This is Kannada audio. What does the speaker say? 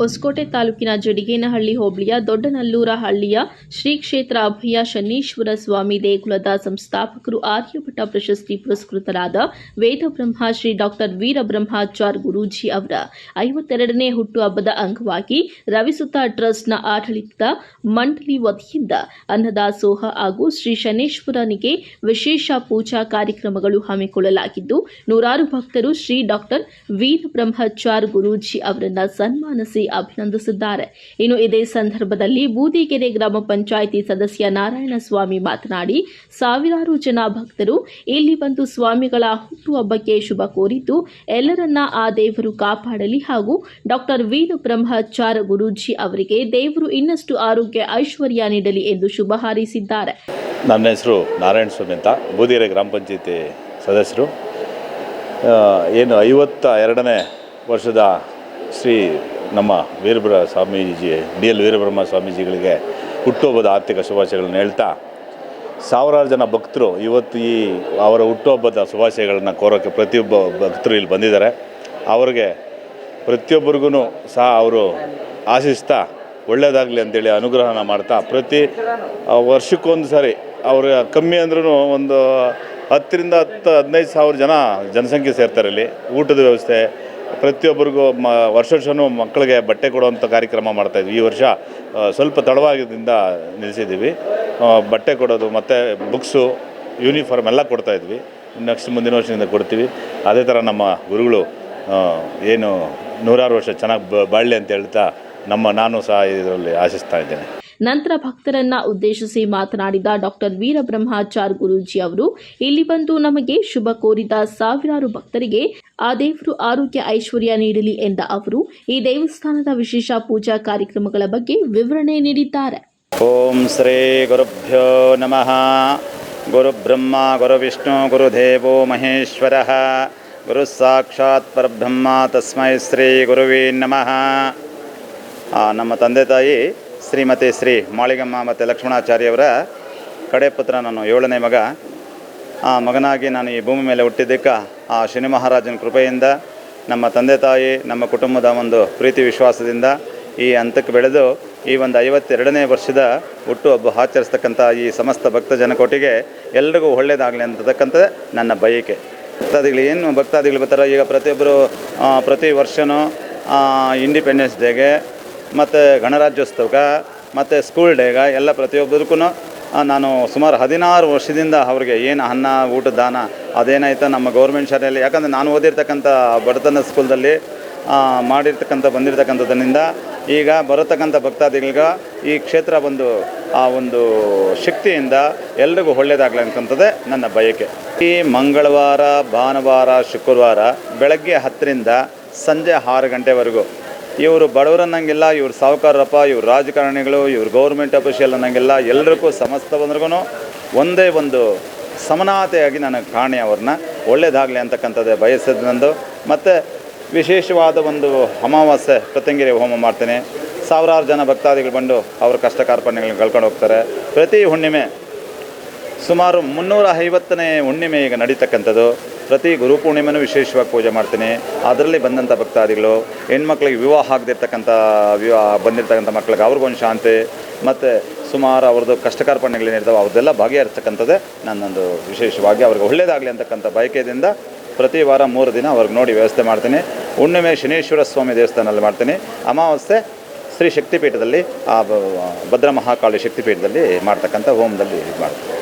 ಹೊಸಕೋಟೆ ತಾಲೂಕಿನ ಜಡಿಗೇನಹಳ್ಳಿ ಹೋಬಳಿಯ ದೊಡ್ಡನಲ್ಲೂರ ಹಳ್ಳಿಯ ಶ್ರೀ ಕ್ಷೇತ್ರ ಅಭಯ ಶನೀಶ್ವರ ಸ್ವಾಮಿ ದೇಗುಲದ ಸಂಸ್ಥಾಪಕರು ಆರ್ಯಭಟ ಪ್ರಶಸ್ತಿ ಪುರಸ್ಕೃತರಾದ ವೇದಬ್ರಹ್ಮ ಶ್ರೀ ಡಾಕ್ಟರ್ ವೀರಬ್ರಹ್ಮಾಚಾರ್ಯ ಗುರೂಜಿ ಅವರ 52ನೇ ಹುಟ್ಟುಹಬ್ಬದ ಅಂಗವಾಗಿ ರವಿಸುತ ಟ್ರಸ್ಟ್ನ ಆಡಳಿತದ ಮಂಡಳಿ ವತಿಯಿಂದ ಅನ್ನದಾಸೋಹ ಹಾಗೂ ಶ್ರೀ ಶನೇಶ್ವರನಿಗೆ ವಿಶೇಷ ಪೂಜಾ ಕಾರ್ಯಕ್ರಮಗಳು ಹಮ್ಮಿಕೊಳ್ಳಲಾಗಿದ್ದು ನೂರಾರು ಭಕ್ತರು ಶ್ರೀ ಡಾಕ್ಟರ್ ವೀರಬ್ರಹ್ಮಾಚಾರ್ಯ ಗುರೂಜಿ ಅವರನ್ನು ಸನ್ಮಾನಿಸಿ ಅಭಿನಂದಿಸಿದ್ದಾರೆ. ಇನ್ನು ಇದೇ ಸಂದರ್ಭದಲ್ಲಿ ಬೂದಿಗೆರೆ ಗ್ರಾಮ ಪಂಚಾಯಿತಿ ಸದಸ್ಯ ನಾರಾಯಣಸ್ವಾಮಿ ಮಾತನಾಡಿ, ಸಾವಿರಾರು ಜನ ಭಕ್ತರು ಇಲ್ಲಿ ಬಂದು ಸ್ವಾಮಿಗಳ ಹುಟ್ಟುಹಬ್ಬಕ್ಕೆ ಶುಭ ಕೋರಿದ್ದು ಎಲ್ಲರನ್ನ ಆ ದೇವರು ಕಾಪಾಡಲಿ ಹಾಗೂ ಡಾಕ್ಟರ್ ವೀರಬ್ರಹ್ಮಾಚಾರ್ಯ ಗುರೂಜಿ ಅವರಿಗೆ ದೇವರು ಇನ್ನಷ್ಟು ಆರೋಗ್ಯ ಐಶ್ವರ್ಯ ನೀಡಲಿ ಎಂದು ಶುಭ ಹಾರೈಸಿದ್ದಾರೆ. ನನ್ನ ಹೆಸರು ನಾರಾಯಣಸ್ವಾಮಿ ಅಂತ, ಬೂದಿಗೆರೆ ಗ್ರಾಮ ಪಂಚಾಯಿತಿ ಸದಸ್ಯರು. ಏನು 52ನೇ ವರ್ಷದ ಶ್ರೀ ನಮ್ಮ ವೀರಬ್ರಹ್ಮ ಸ್ವಾಮೀಜಿ DL ವೀರಬ್ರಹ್ಮ ಸ್ವಾಮೀಜಿಗಳಿಗೆ ಹುಟ್ಟುಹಬ್ಬದ ಆರ್ಥಿಕ ಶುಭಾಶಯಗಳನ್ನು ಹೇಳ್ತಾ, ಸಾವಿರಾರು ಜನ ಭಕ್ತರು ಇವತ್ತು ಈ ಅವರ ಹುಟ್ಟುಹಬ್ಬದ ಶುಭಾಶಯಗಳನ್ನು ಕೋರೋಕ್ಕೆ ಪ್ರತಿಯೊಬ್ಬ ಭಕ್ತರು ಇಲ್ಲಿ ಬಂದಿದ್ದಾರೆ. ಅವ್ರಿಗೆ ಪ್ರತಿಯೊಬ್ಬರಿಗೂ ಸಹ ಅವರು ಆಶಿಸ್ತಾ ಒಳ್ಳೆಯದಾಗಲಿ ಅಂತೇಳಿ ಅನುಗ್ರಹನ ಮಾಡ್ತಾ, ಪ್ರತಿ ವರ್ಷಕ್ಕೊಂದು ಸಾರಿ ಅವ್ರ ಕಮ್ಮಿ ಅಂದ್ರೂ ಒಂದು 10ರಿಂದ 15 ಸಾವಿರ ಜನಸಂಖ್ಯೆ ಸೇರ್ತಾರೆ. ಇಲ್ಲಿ ಊಟದ ವ್ಯವಸ್ಥೆ ಪ್ರತಿಯೊಬ್ಬರಿಗೂ ವರ್ಷನೂ ಮಕ್ಕಳಿಗೆ ಬಟ್ಟೆ ಕೊಡುವಂಥ ಕಾರ್ಯಕ್ರಮ ಮಾಡ್ತಾಯಿದ್ವಿ. ಈ ವರ್ಷ ಸ್ವಲ್ಪ ತಡವಾಗಿದ್ದರಿಂದ ನಿಲ್ಲಿಸಿದ್ದೀವಿ. ಬಟ್ಟೆ ಕೊಡೋದು ಮತ್ತು ಬುಕ್ಸು, ಯೂನಿಫಾರ್ಮ್ ಎಲ್ಲ ಕೊಡ್ತಾಯಿದ್ವಿ. ನೆಕ್ಸ್ಟ್ ಮುಂದಿನ ವರ್ಷದಿಂದ ಕೊಡ್ತೀವಿ. ಅದೇ ಥರ ನಮ್ಮ ಗುರುಗಳು ಏನು ನೂರಾರು ವರ್ಷ ಚೆನ್ನಾಗಿ ಬಾಳಲಿ ಅಂತ ಹೇಳ್ತಾ ನಾನು ಸಹ ಇದರಲ್ಲಿ ಆಶಿಸ್ತಾ ಇದ್ದೇನೆ. ನಂತರ ಭಕ್ತರನ್ನ ಉದ್ದೇಶಿಸಿ ಮಾತನಾಡಿದ ಡಾಕ್ಟರ್ ವೀರಬ್ರಹ್ಮಾಚಾರ್ಯ ಗುರೂಜಿ ಅವರು, ಇಲ್ಲಿ ಬಂದು ನಮಗೆ ಶುಭ ಕೋರಿದ ಸಾವಿರಾರು ಭಕ್ತರಿಗೆ ಆ ದೇವರು ಆರೋಗ್ಯ ಐಶ್ವರ್ಯ ನೀಡಲಿ ಎಂದ ಅವರು ಈ ದೇವಸ್ಥಾನದ ವಿಶೇಷ ಪೂಜಾ ಕಾರ್ಯಕ್ರಮಗಳ ಬಗ್ಗೆ ವಿವರಣೆ ನೀಡಿದ್ದಾರೆ. ಓಂ ಶ್ರೀ ಗುರುಭ್ಯೋ ನಮಃ. ಗುರುಬ್ರಹ್ಮ ಗುರುವಿಷ್ಣು ಗುರುದೇವೋ ಮಹೇಶ್ವರಃ. ಗುರು ಸಾಕ್ಷಾತ್ ಪರಬ್ರಹ್ಮ ತಸ್ಮೈ ಶ್ರೀ ಗುರುವೇ ನಮಃ. ನಮ್ಮ ತಂದೆ ತಾಯಿ ಶ್ರೀಮತಿ ಶ್ರೀ ಮಾಳಿಗಮ್ಮ ಮತ್ತು ಲಕ್ಷ್ಮಣಾಚಾರ್ಯವರ ಕಡೆ ಪುತ್ರ. ನಾನು 7ನೇ ಮಗ. ಮಗನಾಗಿ ನಾನು ಈ ಭೂಮಿ ಮೇಲೆ ಹುಟ್ಟಿದ್ದಕ್ಕೆ ಆ ಶನಿ ಮಹಾರಾಜನ ಕೃಪೆಯಿಂದ, ನಮ್ಮ ತಂದೆ ತಾಯಿ, ನಮ್ಮ ಕುಟುಂಬದ ಒಂದು ಪ್ರೀತಿ ವಿಶ್ವಾಸದಿಂದ ಈ ಹಂತಕ್ಕೆ ಬೆಳೆದು ಈ ಒಂದು 52ನೇ ವರ್ಷದ ಹುಟ್ಟುಹಬ್ಬ ಆಚರಿಸ್ತಕ್ಕಂಥ ಈ ಸಮಸ್ತ ಭಕ್ತ ಜನಕೋಟಿಗೆ ಎಲ್ರಿಗೂ ಒಳ್ಳೆಯದಾಗಲಿ ಅಂತಕ್ಕಂಥದ್ದೇ ನನ್ನ ಬಯಕೆ. ಭಕ್ತಾದಿಗಳು ಬರ್ತಾರೆ. ಈಗ ಪ್ರತಿಯೊಬ್ಬರು ಪ್ರತಿ ವರ್ಷವೂ ಇಂಡಿಪೆಂಡೆನ್ಸ್ ಡೇಗೆ ಮತ್ತು ಗಣರಾಜ್ಯೋತ್ಸವಕ್ಕೆ ಮತ್ತು ಸ್ಕೂಲ್ ಡೇಗೆ ಎಲ್ಲ ಪ್ರತಿಯೊಬ್ಬರಿಗೂ ನಾನು ಸುಮಾರು 16 ವರ್ಷದಿಂದ ಅವ್ರಿಗೆ ಏನು ಅನ್ನ ಊಟದ ದಾನ ಅದೇನಾಯ್ತು ನಮ್ಮ ಗೌರ್ಮೆಂಟ್ ಶಾಲೆಯಲ್ಲಿ, ಯಾಕಂದರೆ ನಾನು ಓದಿರ್ತಕ್ಕಂಥ ಬಡತನ ಸ್ಕೂಲ್ದಲ್ಲಿ ಬಂದಿರತಕ್ಕಂಥದ್ರಿಂದ ಈಗ ಬರತಕ್ಕಂಥ ಭಕ್ತಾದಿಗಳಿಗೆ ಈ ಕ್ಷೇತ್ರ ಬಂದು ಆ ಒಂದು ಶಕ್ತಿಯಿಂದ ಎಲ್ರಿಗೂ ಒಳ್ಳೆಯದಾಗಲಿ ಅಂತಕ್ಕಂಥದ್ದೇ ನನ್ನ ಬಯಕೆ. ಈ ಮಂಗಳವಾರ, ಭಾನುವಾರ, ಶುಕ್ರವಾರ ಬೆಳಗ್ಗೆ 10ರಿಂದ ಸಂಜೆ 6 ಗಂಟೆವರೆಗೂ ಇವರು ಬಡವರನ್ನಂಗಿಲ್ಲ, ಇವ್ರು ಸಾಹುಕಾರರಪ್ಪ, ಇವ್ರು ರಾಜಕಾರಣಿಗಳು, ಇವ್ರು ಗೌರ್ಮೆಂಟ್ ಅಫಿಷಿಯಲ್ ಅನ್ನಂಗಿಲ್ಲ, ಎಲ್ಲರಿಗೂ ಸಮಸ್ತ ಬಂದ್ರಿಗೂ ಒಂದೇ ಒಂದು ಸಮಾನತೆಯಾಗಿ ನನಗೆ ಕಾಣಿ ಅವ್ರನ್ನ ಒಳ್ಳೆಯದಾಗಲಿ ಅಂತಕ್ಕಂಥದ್ದೇ ಬಯಸಿದ ನಂದು. ಮತ್ತು ವಿಶೇಷವಾದ ಒಂದು ಅಮಾವಾಸ್ಯೆ ಪ್ರತ್ಯಂಗಿರಿ ಹೋಮ ಮಾಡ್ತೀನಿ. ಸಾವಿರಾರು ಜನ ಭಕ್ತಾದಿಗಳು ಬಂದು ಅವ್ರ ಕಷ್ಟ ಕಾರ್ಪಣ್ಯಗಳನ್ನ ಕಳ್ಕೊಂಡು ಹೋಗ್ತಾರೆ. ಪ್ರತಿ ಹುಣ್ಣಿಮೆ ಸುಮಾರು 350ನೇ ಹುಣ್ಣಿಮೆ ಈಗ ನಡೀತಕ್ಕಂಥದ್ದು. ಪ್ರತಿ ಗುರು ಪೂರ್ಣಿಮೆನೂ ವಿಶೇಷವಾಗಿ ಪೂಜೆ ಮಾಡ್ತೀನಿ. ಅದರಲ್ಲಿ ಬಂದಂಥ ಭಕ್ತಾದಿಗಳು, ಹೆಣ್ಮಕ್ಳಿಗೆ ವಿವಾಹ ಬಂದಿರತಕ್ಕಂಥ ಮಕ್ಳಿಗೆ ಅವ್ರಿಗೊಂದು ಶಾಂತಿ, ಮತ್ತು ಸುಮಾರು ಅವ್ರದ್ದು ಕಷ್ಟ ಕಾರ್ಪಣ್ಯಗಳೇನಿರ್ತಾವೆ ಅವ್ರದ್ದೆಲ್ಲ ಭಾಗಿಯಾಗಿರ್ತಕ್ಕಂಥದ್ದೇ ನನ್ನೊಂದು ವಿಶೇಷವಾಗಿ ಅವ್ರಿಗೆ ಒಳ್ಳೆಯದಾಗಲಿ ಅಂತಕ್ಕಂಥ ಬಯಕೆಯಿಂದ ಪ್ರತಿ ವಾರ 3 ದಿನ ಅವ್ರಿಗೆ ನೋಡಿ ವ್ಯವಸ್ಥೆ ಮಾಡ್ತೀನಿ. ಹುಣ್ಣಿಮೆ ಶನೇಶ್ವರ ಸ್ವಾಮಿ ದೇವಸ್ಥಾನದಲ್ಲಿ ಮಾಡ್ತೀನಿ. ಅಮಾವಾಸ್ಯೆ ಶ್ರೀ ಶಕ್ತಿಪೀಠದಲ್ಲಿ ಭದ್ರ ಮಹಾಕಾಳಿ ಶಕ್ತಿಪೀಠದಲ್ಲಿ ಮಾಡ್ತಕ್ಕಂಥ ಹೋಮದಲ್ಲಿ ಮಾಡ್ತೀನಿ.